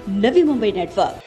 Navi Mumbai network.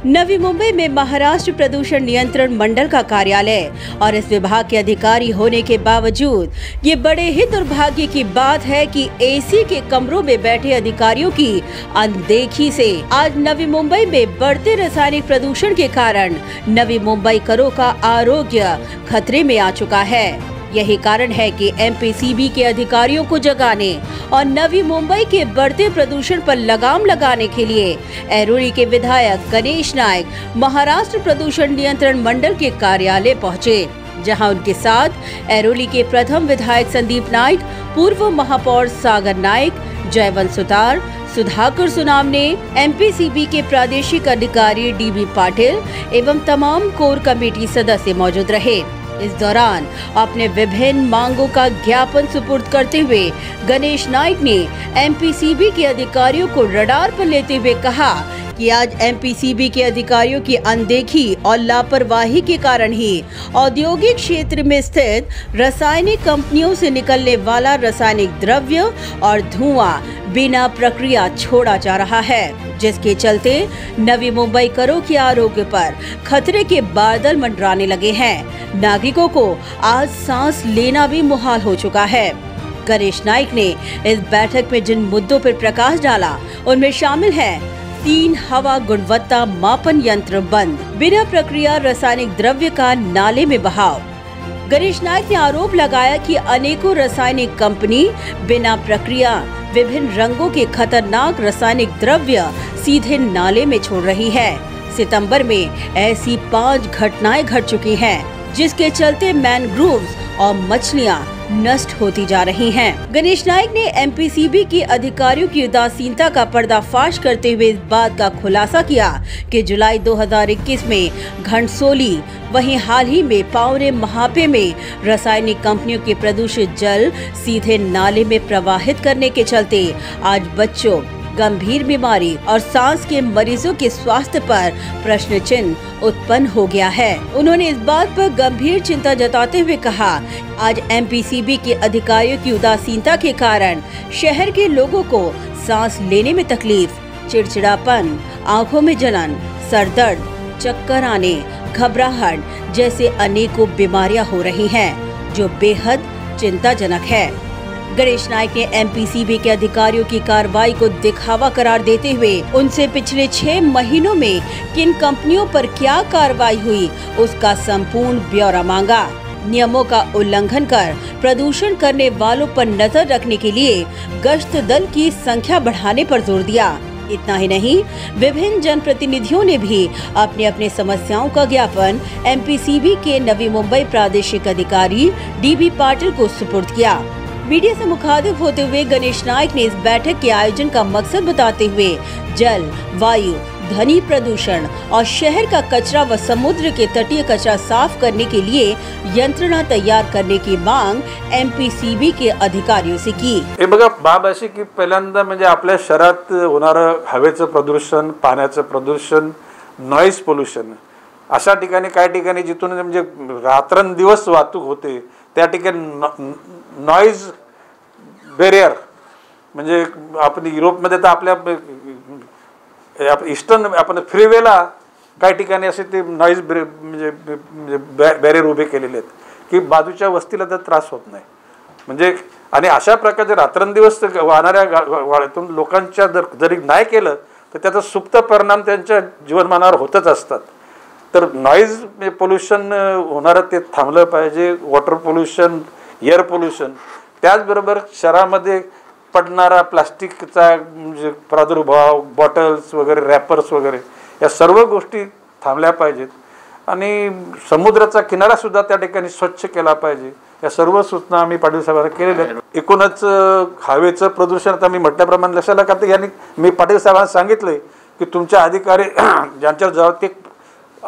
Navi Mumbai में महाराष्ट्र प्रदूषण नियंत्रण मंडल का कार्यालय और इस विभाग के अधिकारी होने के बावजूद ये बड़े ही दुर्भाग्य की बात है कि एसी के कमरों में बैठे अधिकारियों की अनदेखी से आज नवी मुंबई में बढ़ते रासायनिक प्रदूषण के कारण नवी मुंबईकरों का आरोग्य खतरे में आ चुका है। यही कारण है कि एमपीसीबी के अधिकारियों को जगाने और नवी मुंबई के बढ़ते प्रदूषण पर लगाम लगाने के लिए ऐरोली के विधायक गणेश नाइक महाराष्ट्र प्रदूषण नियंत्रण मंडल के कार्यालय पहुंचे, जहां उनके साथ ऐरोली के प्रथम विधायक संदीप नाइक, पूर्व महापौर सागर नाइक, जयवंत सुतार, सुधाकर सुनावने, एमपीसीबी के प्रादेशिक अधिकारी डीबी पाटिल एवं तमाम कोर कमेटी सदस्य मौजूद रहे। इस दौरान अपने विभिन्न मांगों का ज्ञापन सुपुर्द करते हुए गणेश नाइक ने एमपीसीबी के अधिकारियों को रडार पर लेते हुए कहा कि आज एमपीसीबी के अधिकारियों की अनदेखी और लापरवाही के कारण ही औद्योगिक क्षेत्र में स्थित रासायनिक कंपनियों से निकलने वाला रासायनिक द्रव्य और धुआं बिना प्रक्रिया छोड़ा जा रहा है, जिसके चलते नवी मुंबईकरों के आरोग्य पर खतरे के बादल मंडराने लगे हैं। नागरिकों को आज सांस लेना भी मुहाल हो चुका है। गणेश नाइक ने इस बैठक में जिन मुद्दों पर प्रकाश डाला उनमें शामिल है 3 हवा गुणवत्ता मापन यंत्र बंद, बिना प्रक्रिया रासायनिक द्रव्य का नाले में बहाव। गणेश नाइक ने आरोप लगाया कि अनेकों रासायनिक कंपनी बिना प्रक्रिया विभिन्न रंगों के खतरनाक रासायनिक द्रव्य सीधे नाले में छोड़ रही है। सितंबर में ऐसी 5 घटनाएं घट चुकी हैं, जिसके चलते मैनग्रोव्स और मछलियां नष्ट होती जा रही हैं। गणेश नाइक ने एमपीसीबी के अधिकारियों की उदासीनता का पर्दाफाश करते हुए इस बात का खुलासा किया कि जुलाई 2021 में घनसोली, वहीं हाल ही में पावरे महापे में रासायनिक कंपनियों के प्रदूषित जल सीधे नाले में प्रवाहित करने के चलते आज बच्चों, गंभीर बीमारी और सांस के मरीजों के स्वास्थ्य पर प्रश्न चिन्ह उत्पन्न हो गया है। उन्होंने इस बात पर गंभीर चिंता जताते हुए कहा, आज एमपीसीबी के अधिकारियों की उदासीनता के कारण शहर के लोगों को सांस लेने में तकलीफ, चिड़चिड़ापन, आंखों में जलन, सर दर्द, चक्कर आने, घबराहट जैसे अनेकों बीमारियां हो रही हैं, जो बेहद चिंताजनक है। गणेश नाइक ने एमपीसीबी के अधिकारियों की कार्रवाई को दिखावा करार देते हुए उनसे पिछले 6 महीनों में किन कंपनियों पर क्या कार्रवाई हुई उसका संपूर्ण ब्यौरा मांगा। नियमों का उल्लंघन कर प्रदूषण करने वालों पर नजर रखने के लिए गश्त दल की संख्या बढ़ाने पर जोर दिया। इतना ही नहीं, विभिन्न जनप्रतिनिधियों ने भी अपने अपने समस्याओं का ज्ञापन एमपीसीबी के नवी मुंबई प्रादेशिक अधिकारी डीबी पाटिल को सुपुर्द किया। मीडिया से मुखातिब होते हुए गणेश नाइक ने इस बैठक के आयोजन का मकसद बताते हुए जल, वायु, ध्वनि प्रदूषण और शहर का कचरा व समुद्र के तटीय कचरा साफ करने के लिए यंत्रणा तैयार करने की मांग एमपीसीबी के अधिकारियों से की। हे बघा, बाब अशी की पहिल्यांदा म्हणजे आपल्या शहरात होणारं हवेचं प्रदूषण, पाण्याचं प्रदूषण, नॉइज पोल्युशन, अशा ठिकाणी काही ठिकाणी जिथून म्हणजे रात्रंदिवस वाहतूक होते त्या ठिकाणी नॉइज बॅरियर, म्हणजे आपण युरोपमध्ये तर आपल्या ईस्टर्न आपण फ्रीवेला काही ठिकाणी असे ते नॉइज म्हणजे बॅरियर उभे केलेले आहेत की बाजूच्या वस्तीला तर त्रास होत नाही। म्हणजे आणि अशा प्रकारचे रात्रंदिवस वाहणाऱ्या गाड्यांतून लोकांच्या जरी नाही केलं तर त्याचा सुप्त परिणाम त्यांच्या जीवनमानावर होतच असतात। तर नॉइज पोल्युशन होणारं ते थांबलं पाहिजे, वॉटर पोल्युशन, एअर पोल्युशन, त्याचबरोबर शहरामध्ये पडणारा प्लास्टिकचा म्हणजे प्रादुर्भाव, बॉटल्स वगैरे, रॅपर्स वगैरे, या सर्व गोष्टी थांबल्या पाहिजेत। आणि समुद्राचा किनारासुद्धा त्या ठिकाणी स्वच्छ केला पाहिजे. या सर्व सूचना आम्ही पाटील साहेबांना केलेल्या आहेत. एकूणच हवेचं प्रदूषण आता मी म्हटल्याप्रमाणे लक्षात का यांनी मी पाटील साहेबांना सांगितले की तुमच्या अधिकारी ज्यांच्या जबाब ते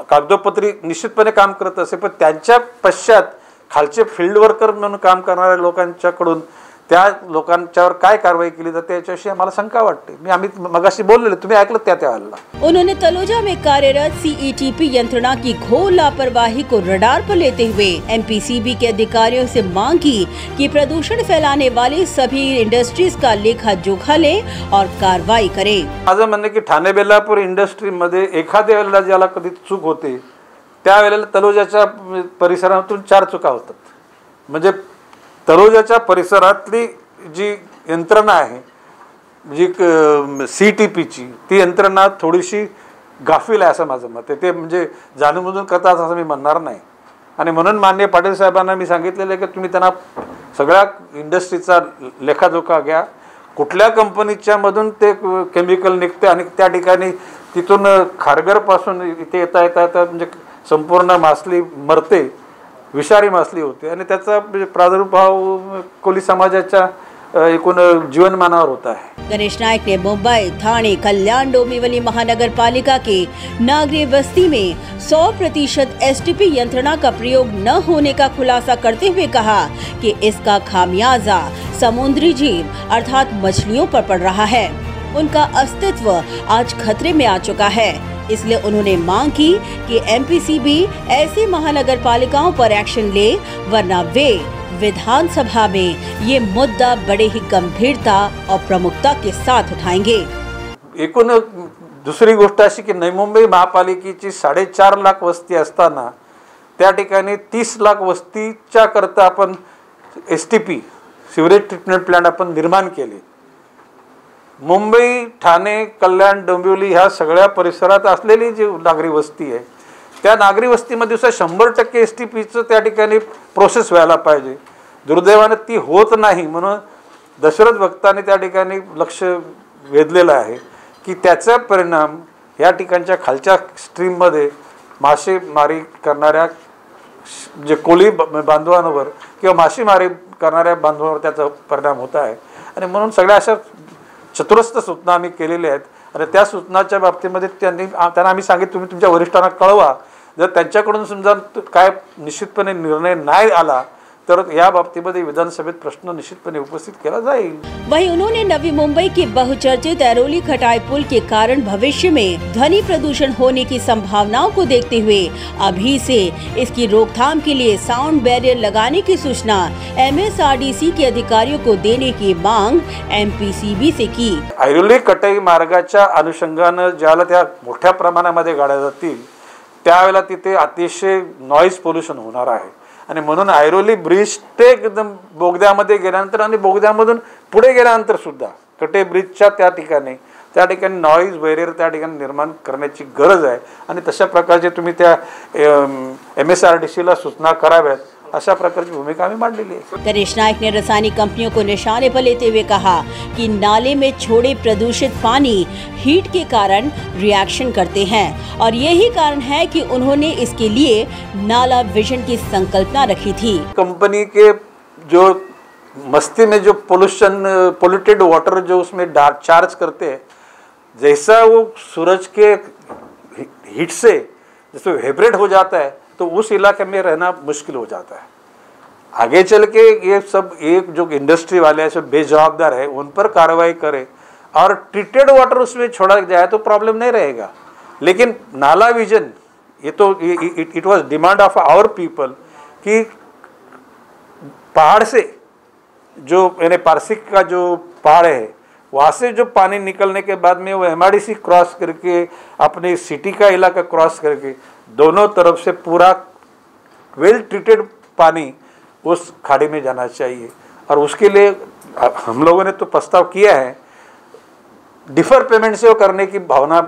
कागदोपत्री निश्चितपणे काम करत असे, पण त्यांच्या पश्चात खालचे फील्ड वर्कर म्हणून काम करणाऱ्या लोकांच्याकडून त्या लोकांच्यावर काय कारवाई केली जाते याच्याविषयी आम्हाला शंका वाटते. आम्ही मगाशी बोललेले, तुम्ही ऐकलं त्यावेळेला. उन्होंने तलोजा में कार्यरत सीईटीपी यंत्रणा की घोर लापरवाही को रडार पर लेते हुए एमपीसीबी के अधिकारियों से मांग की कि प्रदूषण फैलाने वाली सभी इंडस्ट्रीज का लेखा जोखा ले और कार्रवाई करे. माझं म्हणणं की ठाणे बेलापूर इंडस्ट्रीमध्ये एखाद्या वेळेला ज्याला कधी चूक होते त्यावेळेला तलोजाच्या परिसरातून 4 चुका होतात. म्हणजे तलोजाच्या परिसरातली जी यंत्रणा आहे जी CTPची ती यंत्रणा थोडीशी गाफील आहे असं माझं मत आहे. ते म्हणजे जाणूनबुजून करतात असं मी म्हणणार नाही. आणि म्हणून माननीय पाटील साहेबांना मी सांगितलेलं आहे की तुम्ही त्यांना सगळ्या इंडस्ट्रीचा लेखाजोखा घ्या, कुठल्या कंपनीच्या मधून ते केमिकल निघते आणि त्या ठिकाणी तिथून खारघरपासून इथे येता म्हणजे संपूर्ण मासली मरते, विषारी मासली होते आणि त्याचा प्रादुर्भाव कोली समाजाच्या एकूण जीवनमानावर होता है. गणेश नायक ने मुंबई, ठाणे, कल्याण, डोंबिवली महानगर पालिका के नागरिक बस्ती में 100% STP यंत्रणा का प्रयोग न होने का खुलासा करते हुए कहा कि इसका खामियाजा समुद्री जीव अर्थात मछलियों पर पड़ रहा है. उनका अस्तित्व आज खतरे में आ चुका है. इसलिए उन्होंने मांग की कि एमपीसीबी ऐसी महानगर पालिकाओं पर एक्शन ले, वरना वे विधानसभा में ये मुद्दा बड़े ही गंभीरता और प्रमुखता के साथ उठाएंगे. एकूण दुसरी गोष्ट अशी की नवी मुंबई महापालिकेची 4.5 लाख वस्ती असताना त्या ठिकाणी 30 लाख वस्तीच्या करता आपण STP सिवरेज ट्रीटमेंट प्लांट आपण निर्माण केले. मुंबई, ठाणे, कल्याण, डोंबिवली ह्या सगळ्या परिसरात असलेली जी नागरी वस्ती आहे त्या नागरी वस्तीमध्ये 100% STPचं त्या ठिकाणी प्रोसेस व्हायला पाहिजे. दुर्दैवाने ती होत नाही. म्हणून दशरथ भक्तांनी त्या ठिकाणी लक्ष वेधलेलं आहे की त्याचा परिणाम या ठिकाणच्या खालच्या स्ट्रीममध्ये मासेमारी करणाऱ्या जे कोळी बांधवांवर किंवा मासेमारी करणाऱ्या बांधवांवर त्याचा परिणाम होत आहे. आणि म्हणून सगळ्या अशा चतुरस्र सूचना आम्ही केलेल्या आहेत आणि त्या सूचनाच्या बाबतीमध्ये त्यांना आम्ही सांगितलं तुम्ही तुमच्या वरिष्ठांना कळवा. जर त्यांच्याकडून समजा काय निश्चितपणे निर्णय नाही आला तर या बाबतीमध्ये विधानसभेत प्रश्न निश्चितपणे उपस्थित केला जाईल. वहीं उन्होंने नवी मुंबई के बहुचर्चित ऐरोली खटाई पुल के कारण भविष्य में ध्वनि प्रदूषण होने की संभावनाओं को देखते हुए अभी से इसकी रोकथाम के लिए साउंड बैरियर लगाने की सूचना MSRDC के अधिकारियों को देने की मांग MPCB से की. ऐरोली कटाई मार्गाच्या अनुषंगानं ज्याला त्या मोठ्या प्रमाणामध्ये गाड्या जातील त्यावेळेला तिथे अतिशय नॉईज पोल्युशन होणार आहे. आणि म्हणून ऐरोली ब्रिज ते एकदम बोगद्यामध्ये गेल्यानंतर आणि बोगद्यामधून पुढे गेल्यानंतर सुद्धा कटे ब्रिजच्या त्या ठिकाणी नॉईज बॅरियर त्या ठिकाणी निर्माण करण्याची गरज आहे. आणि तशा प्रकारचे तुम्ही त्या MSRDCला सूचना कराव्यात अशा प्रकारची भूमिका आम्ही मांडलेली आहे. गणेश नायक ने रासायनिक कंपनियों को निशाने पर लेते हुए कहा कि नाले में छोड़े प्रदूषित पानी हीट के कारण रिएक्शन करते हैं और यही कारण है कि उन्होंने इसके लिए नाला विजन की संकल्पना रखी थी. कंपनी के जो मस्ती में जो पोल्यूटेड वाटर जो उसमें चार्ज करते हैं, जैसा वो सूरज के हीट से जैसे वाइब्रेट हो जाता है तो उस इलाके में रहना मुश्किल हो जाता है. आगे चल के ये सब एक जो इंडस्ट्री वाले हैं सब बेजवाबदार है उन पर कार्रवाई करें और ट्रीटेड वाटर उसमें छोड़ा जाए तो प्रॉब्लम नहीं रहेगा. लेकिन नाला विजन ये तो it was demand of our people कि पहाड़ से जो यानी पारसिक का जो पहाड़ है वहाँ से जो पानी निकलने के बाद में वो MRDC क्रॉस करके अपने सिटी का इलाका क्रॉस करके दोनों तरफ से पूरा वेल ट्रीटेड पानी उस खाड़ी में जाना चाहिए. और उसके लिए हम लोगों ने तो प्रस्ताव किया है. डिफर पेमेंट से वो करने की भावना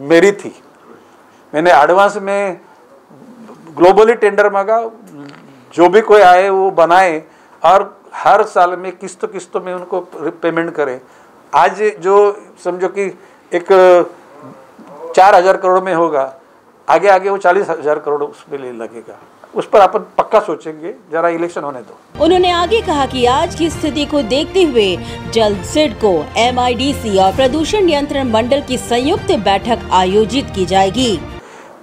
मेरी थी. मैंने एडवांस में ग्लोबली टेंडर मांगा, जो भी कोई आए वो बनाए और हर साल में किस्तों में उनको पेमेंट करें. आज जो समझो कि एक 4,000 करोड़ में होगा आगे आगे वो 40,000 करोड़ उसमें लगेगा। उस पर अपन पक्का सोचेंगे, जरा इलेक्शन होने दो। उन्होंने आगे कहा कि आज की स्थिति को देखते हुए जल्द सिडको, MIDC और प्रदूषण नियंत्रण मंडल की संयुक्त बैठक आयोजित की जाएगी।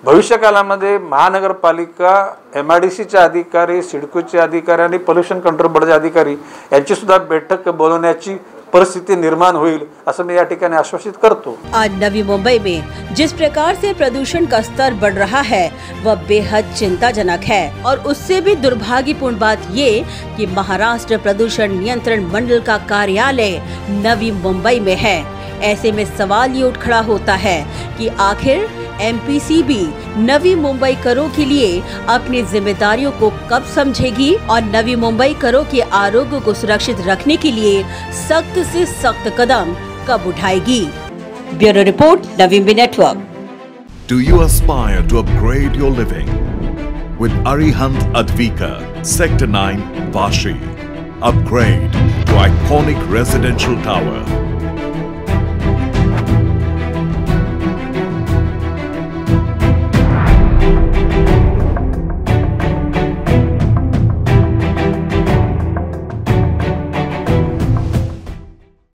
भविष्य काळामध्ये महानगरपालिका, MIDCचे अधिकारी, सिडकोचे अधिकारी आणि पोल्युशन कंट्रोल बोर्डचे अधिकारी यांची सुद्धा बैठक बोलवण्याची परिस्थिति निर्माण होईल असं मैं या ठिकाणी आश्वासित करतो। आज नवी मुंबई में जिस प्रकार से प्रदूषण का स्तर बढ़ रहा है वह बेहद चिंताजनक है और उससे भी दुर्भाग्यपूर्ण बात ये कि महाराष्ट्र प्रदूषण नियंत्रण मंडल का कार्यालय नवी मुंबई में है। ऐसे में सवाल ये उठ खड़ा होता है कि आखिर MPCB नवी मुंबई करों के लिए अपनी जिम्मेदारियों को कब समझेगी और नवी मुंबई करों के आरोग्य को सुरक्षित रखने के लिए सख्त से सख्त कदम कब उठाएगी। Bureau report, नवीमुंबई network. Do you aspire to upgrade your living? With Arihant Advika, Sector 9, Vashi. Upgrade to iconic residential tower